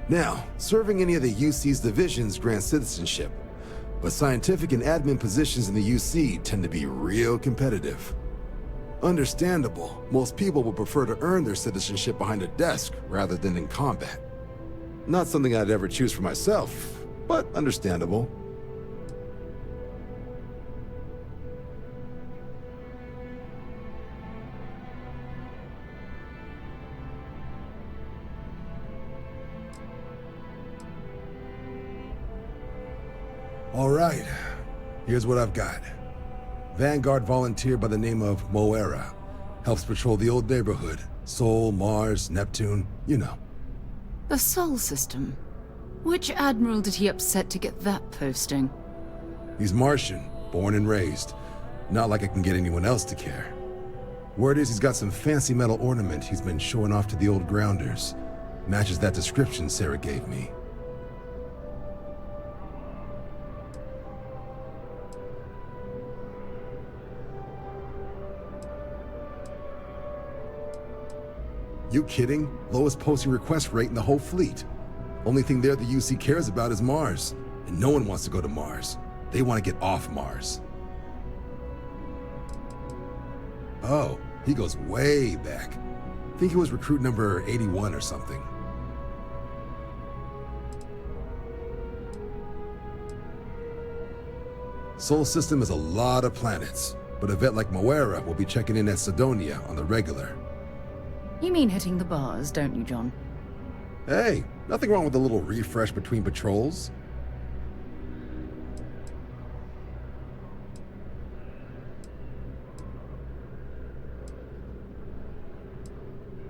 Now, serving any of the UC's divisions grants citizenship, but scientific and admin positions in the UC tend to be real competitive. Understandable, most people would prefer to earn their citizenship behind a desk rather than in combat. Not something I'd ever choose for myself, but understandable. All right, here's what I've got. Vanguard volunteer by the name of Moera. Helps patrol the old neighborhood. Sol, Mars, Neptune, you know. The Sol system. Which admiral did he upset to get that posting? He's Martian, born and raised. Not like I can get anyone else to care. Word is he's got some fancy metal ornament he's been showing off to the old grounders. Matches that description Sarah gave me. You kidding? Lowest posting request rate in the whole fleet. Only thing there the UC cares about is Mars. And no one wants to go to Mars. They want to get off Mars. Oh, he goes way back. Think he was recruit number 81 or something. Sol system is a lot of planets, but a vet like Moera will be checking in at Sidonia on the regular. You mean hitting the bars, don't you, John? Hey, nothing wrong with a little refresh between patrols.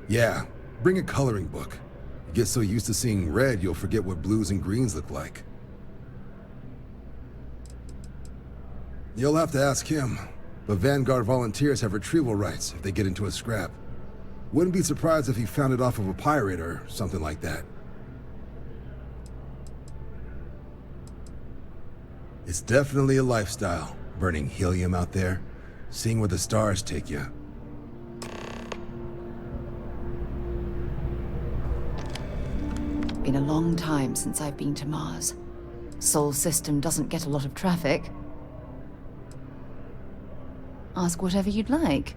Yeah, bring a coloring book. You get so used to seeing red, you'll forget what blues and greens look like. You'll have to ask him, but Vanguard volunteers have retrieval rights if they get into a scrap. Wouldn't be surprised if he found it off of a pirate or something like that. It's definitely a lifestyle, burning helium out there, seeing where the stars take you. Been a long time since I've been to Mars. Sol system doesn't get a lot of traffic. Ask whatever you'd like.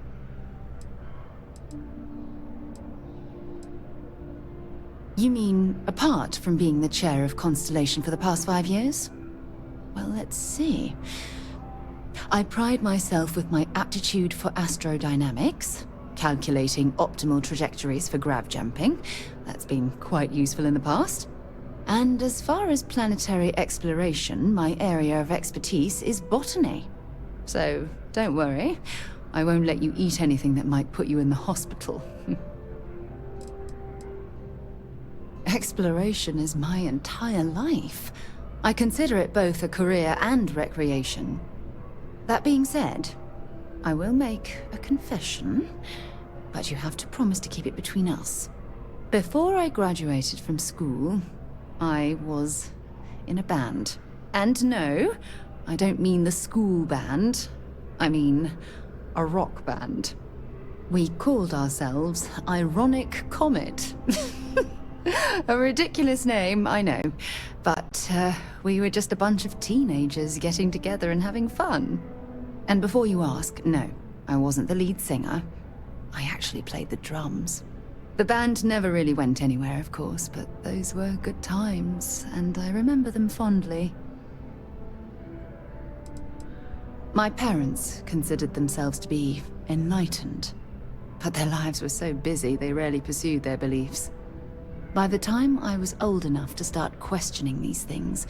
You mean, apart from being the chair of Constellation for the past 5 years? Well, let's see. I pride myself with my aptitude for astrodynamics, calculating optimal trajectories for grav jumping. That's been quite useful in the past. And as far as planetary exploration, my area of expertise is botany. So don't worry, I won't let you eat anything that might put you in the hospital. Exploration is my entire life. I consider it both a career and recreation. That being said, I will make a confession, but you have to promise to keep it between us. Before I graduated from school, I was in a band. And no, I don't mean the school band. I mean a rock band. We called ourselves Ironic Comet. A ridiculous name, I know. But we were just a bunch of teenagers getting together and having fun. And before you ask, no, I wasn't the lead singer. I actually played the drums. The band never really went anywhere, of course, but those were good times, and I remember them fondly. My parents considered themselves to be enlightened, but their lives were so busy they rarely pursued their beliefs. By the time I was old enough to start questioning these things,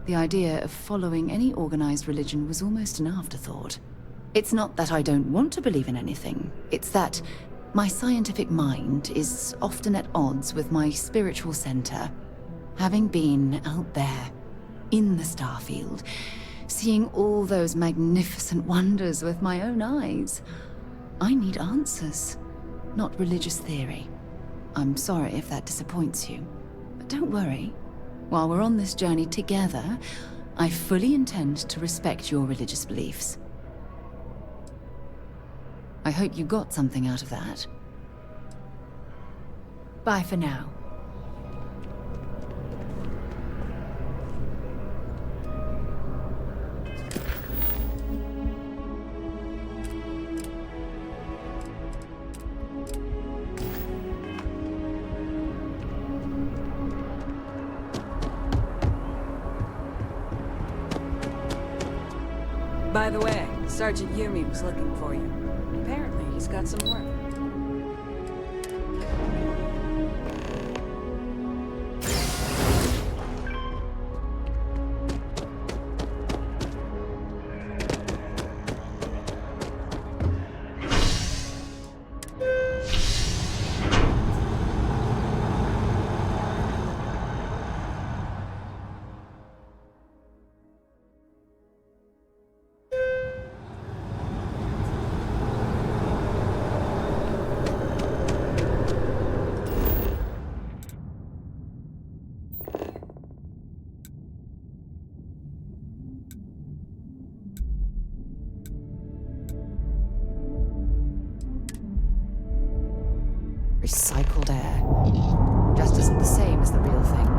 the idea of following any organized religion was almost an afterthought. It's not that I don't want to believe in anything, it's that my scientific mind is often at odds with my spiritual center. Having been out there, in the Starfield, seeing all those magnificent wonders with my own eyes, I need answers, not religious theory. I'm sorry if that disappoints you, but don't worry. While we're on this journey together, I fully intend to respect your religious beliefs. I hope you got something out of that. Bye for now. By the way, Sergeant Yumi was looking for you. Apparently, he's got some work. Recycled air. Just isn't the same as the real thing.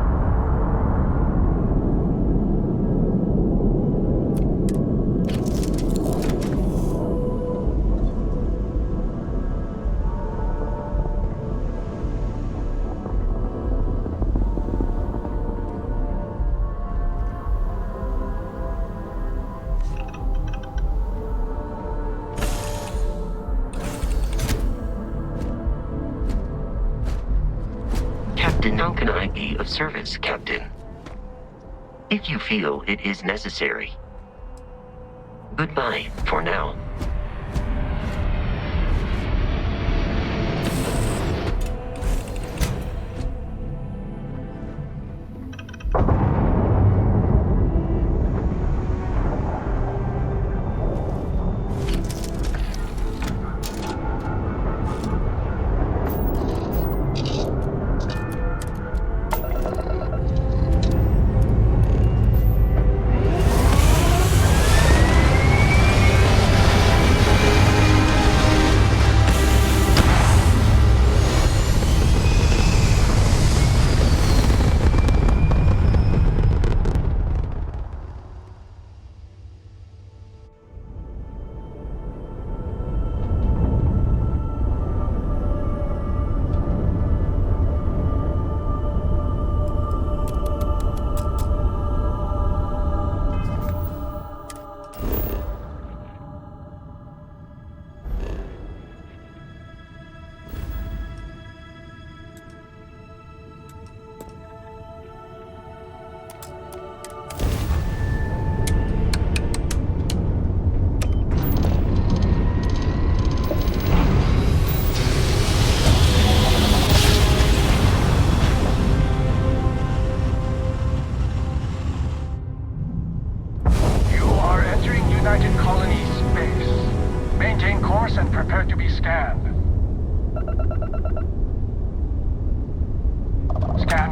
How can I be of service, Captain? If you feel it is necessary. Goodbye for now.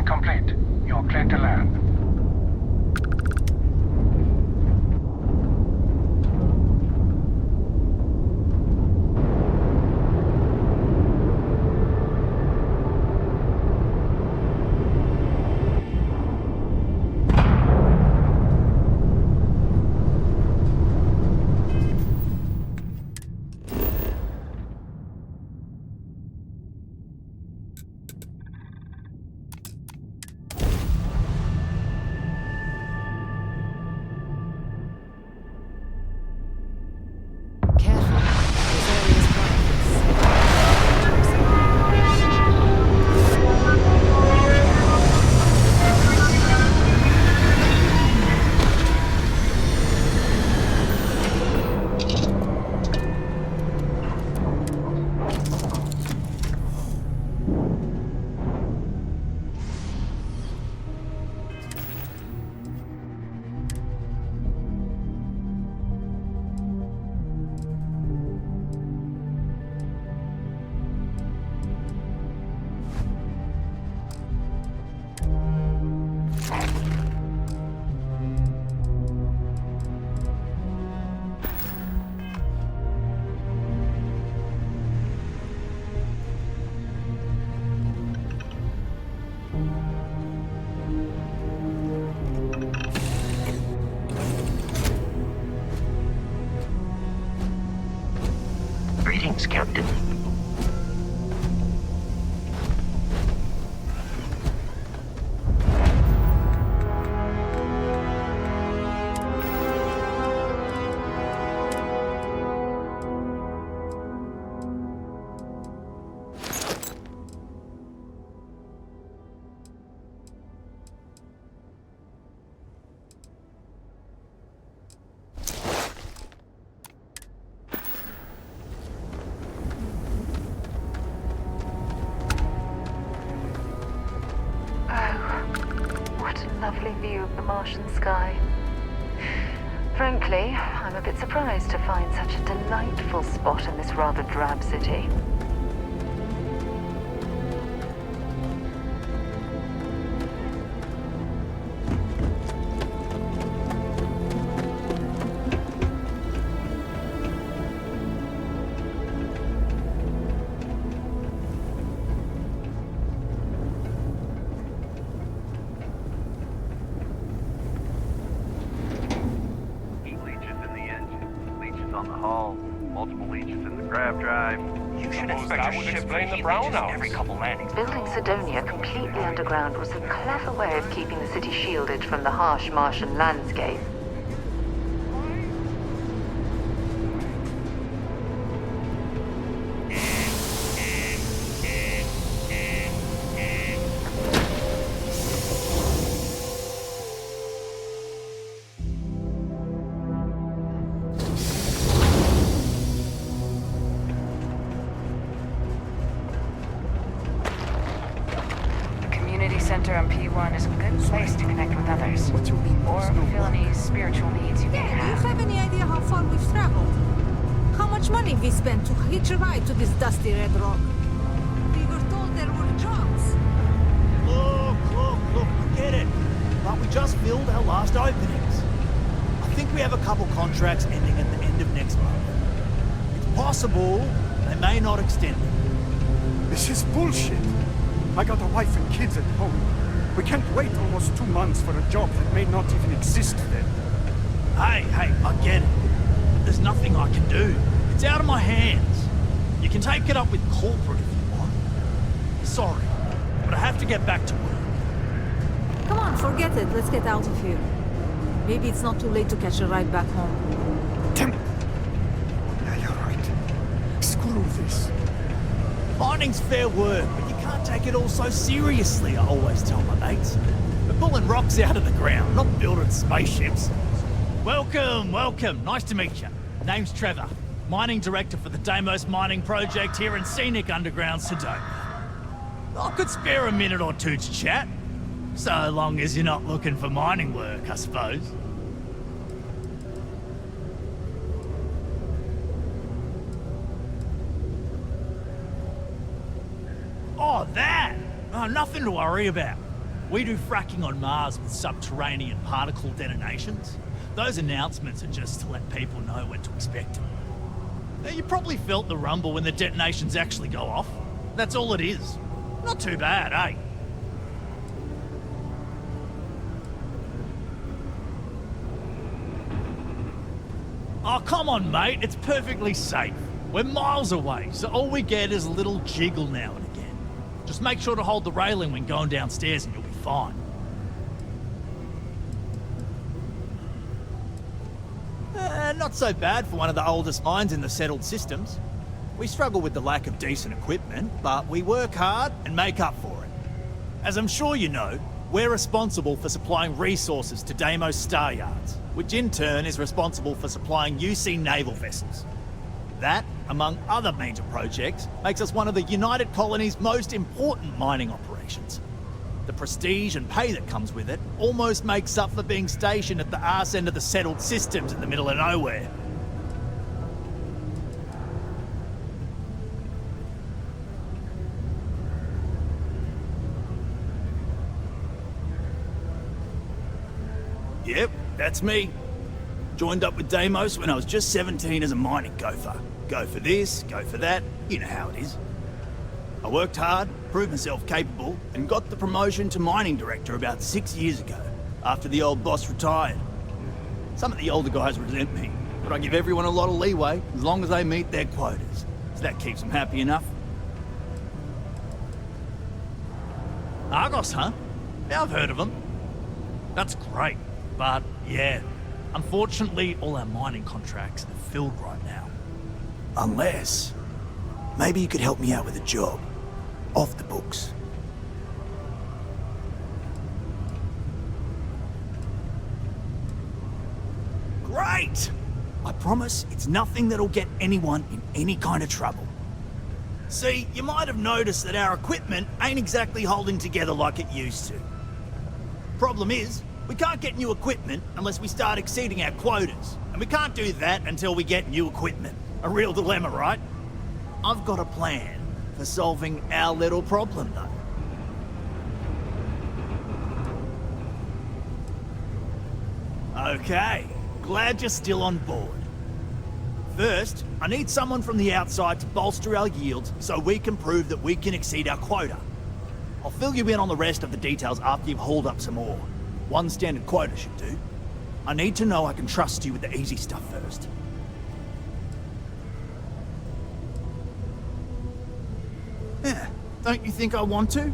Scan complete. You're clear to land. Greetings, Captain. Lovely view of the Martian sky. Frankly, I'm a bit surprised to find such a delightful spot in this rather drab city. On the hull, multiple leeches in the grav drive. You should expect a ship in the brownouts every couple landings. Building Sidonia completely underground was a clever way of keeping the city shielded from the harsh Martian landscape. Center on P1 is a good place to connect with others. What do you mean? Or fulfill any spiritual needs you may Do you have. have any idea how far we've traveled? How much money we spent to hitch a ride to this dusty red rock? We were told there were jobs. Look, I get it. But we just filled our last openings. I think we have a couple contracts ending at the end of next month. It's possible they may not extend it. This is bullshit. I got a wife and kids at home. We can't wait almost 2 months for a job that may not even exist then. Hey, I get it. There's nothing I can do. It's out of my hands. You can take it up with corporate if you want. Sorry, but I have to get back to work. Come on, forget it. Let's get out of here. Maybe it's not too late to catch a ride back home. Damn it! Yeah, you're right. Screw this. Mining's fair work, but you can't take it all so seriously, I always tell my mates. We're pulling rocks out of the ground, not building spaceships. Welcome. Nice to meet you. Name's Trevor, mining director for the Deimos mining project here in scenic underground Sidonia. I could spare a minute or two to chat, so long as you're not looking for mining work, I suppose. Oh, that! Oh, nothing to worry about. We do fracking on Mars with subterranean particle detonations. Those announcements are just to let people know when to expect them. Now, you probably felt the rumble when the detonations actually go off. That's all it is. Not too bad, eh? Oh, come on, mate. It's perfectly safe. We're miles away, so all we get is a little jiggle now and again. Just make sure to hold the railing when going downstairs and you'll be fine. Not so bad for one of the oldest mines in the settled systems. We struggle with the lack of decent equipment, but we work hard and make up for it. As I'm sure you know, we're responsible for supplying resources to Deimos Star Yards, which in turn is responsible for supplying UC naval vessels. That, among other major projects, makes us one of the United Colony's most important mining operations. The prestige and pay that comes with it almost makes up for being stationed at the arse end of the settled systems in the middle of nowhere. Yep, that's me. Joined up with Deimos when I was just 17 as a mining gopher. Go for this, go for that, you know how it is. I worked hard, proved myself capable, and got the promotion to mining director about 6 years ago, after the old boss retired. Some of the older guys resent me, but I give everyone a lot of leeway as long as they meet their quotas. So that keeps them happy enough. Argos, huh? Yeah, I've heard of them. That's great, but yeah, unfortunately all our mining contracts are filled right now. Unless, maybe you could help me out with a job. Off the books. Great! I promise it's nothing that'll get anyone in any kind of trouble. See, you might have noticed that our equipment ain't exactly holding together like it used to. Problem is, we can't get new equipment unless we start exceeding our quotas. And we can't do that until we get new equipment. A real dilemma, right? I've got a plan for solving our little problem, though. Okay, glad you're still on board. First, I need someone from the outside to bolster our yields so we can prove that we can exceed our quota. I'll fill you in on the rest of the details after you've hauled up some ore. One standard quota should do. I need to know I can trust you with the easy stuff first. Yeah, don't you think I want to?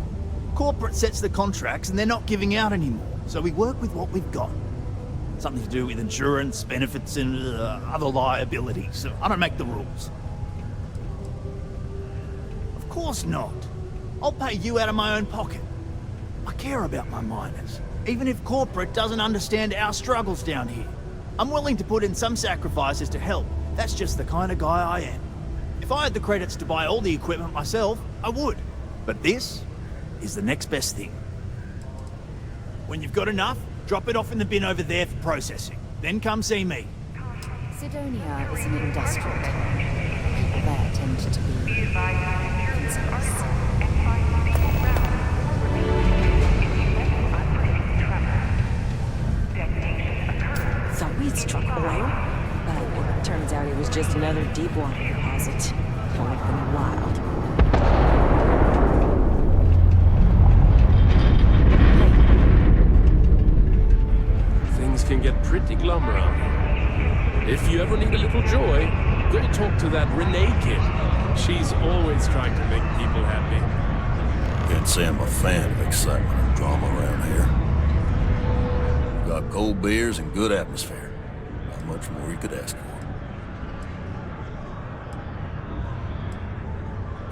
Corporate sets the contracts and they're not giving out anymore, so we work with what we've got. Something to do with insurance, benefits, and other liabilities. So I don't make the rules. Of course not. I'll pay you out of my own pocket. I care about my miners, even if corporate doesn't understand our struggles down here. I'm willing to put in some sacrifices to help. That's just the kind of guy I am. If I had the credits to buy all the equipment myself, I would. But this is the next best thing. When you've got enough, drop it off in the bin over there for processing. Then come see me. Sidonia is an industrial town. People there tend to be concise. Thought we'd struck oil, but it turns out it was just another deep water deposit. Would have been wild. Things can get pretty glum around here. If you ever need a little joy, go talk to that Renee kid. She's always trying to make people happy. Can't say I'm a fan of excitement and drama around here. Got cold beers and good atmosphere. Not much more you could ask for.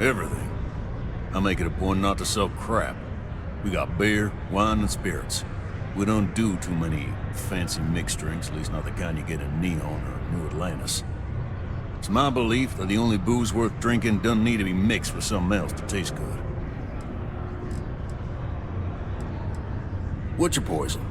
Everything. I make it a point not to sell crap. We got beer, wine, and spirits. We don't do too many fancy mixed drinks, at least not the kind you get in Neon or New Atlantis. It's my belief that the only booze worth drinking doesn't need to be mixed with something else to taste good. What's your poison?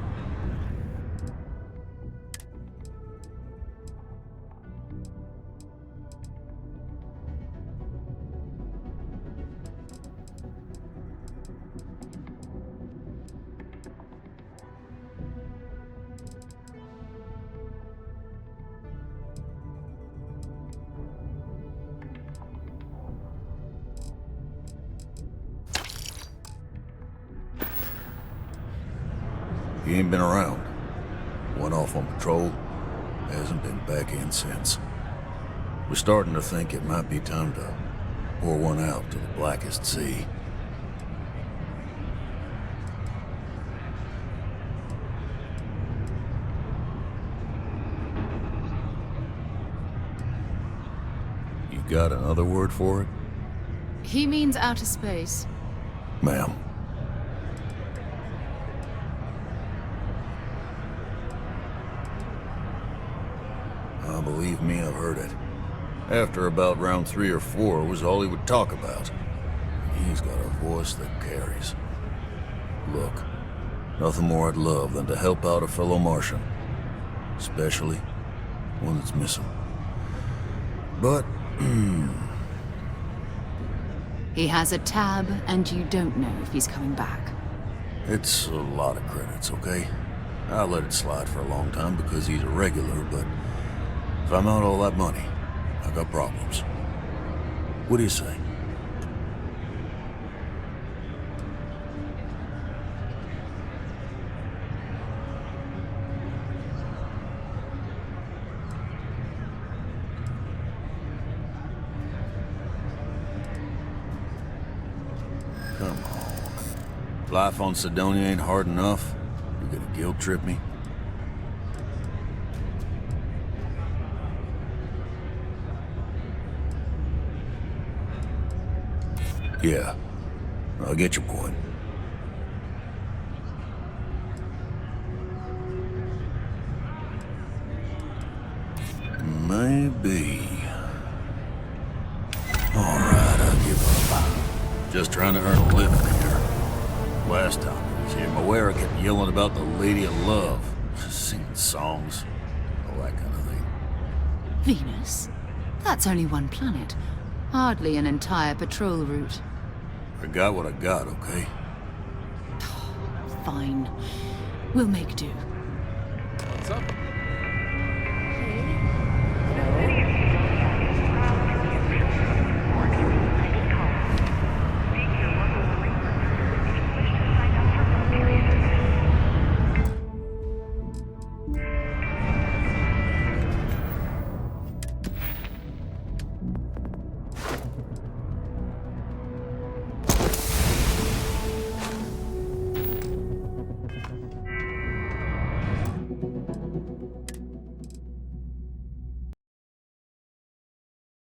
He ain't been around. Went off on patrol. Hasn't been back in since. We're starting to think it might be time to pour one out to the blackest sea. You got another word for it? He means outer space. Ma'am. Believe me, I've heard it. After about round 3 or 4 was all he would talk about. He's got a voice that carries. Look, nothing more I'd love than to help out a fellow Martian. Especially one that's missing. But, He has a tab, and you don't know if he's coming back. it's a lot of credits, okay? I let it slide for a long time because he's a regular, but if I'm out all that money, I got problems. What do you say? Come on. Life on Sidonia ain't hard enough. You gonna guilt trip me? Yeah, I get your point. Maybe. Alright, I'll give up. Just trying to earn a living here. Last time I was here, Moira kept yelling about the Lady of Love. Singing songs, all that kind of thing. Venus? That's only one planet. Hardly an entire patrol route. I got what I got, okay? Fine. We'll make do. What's up? Hey,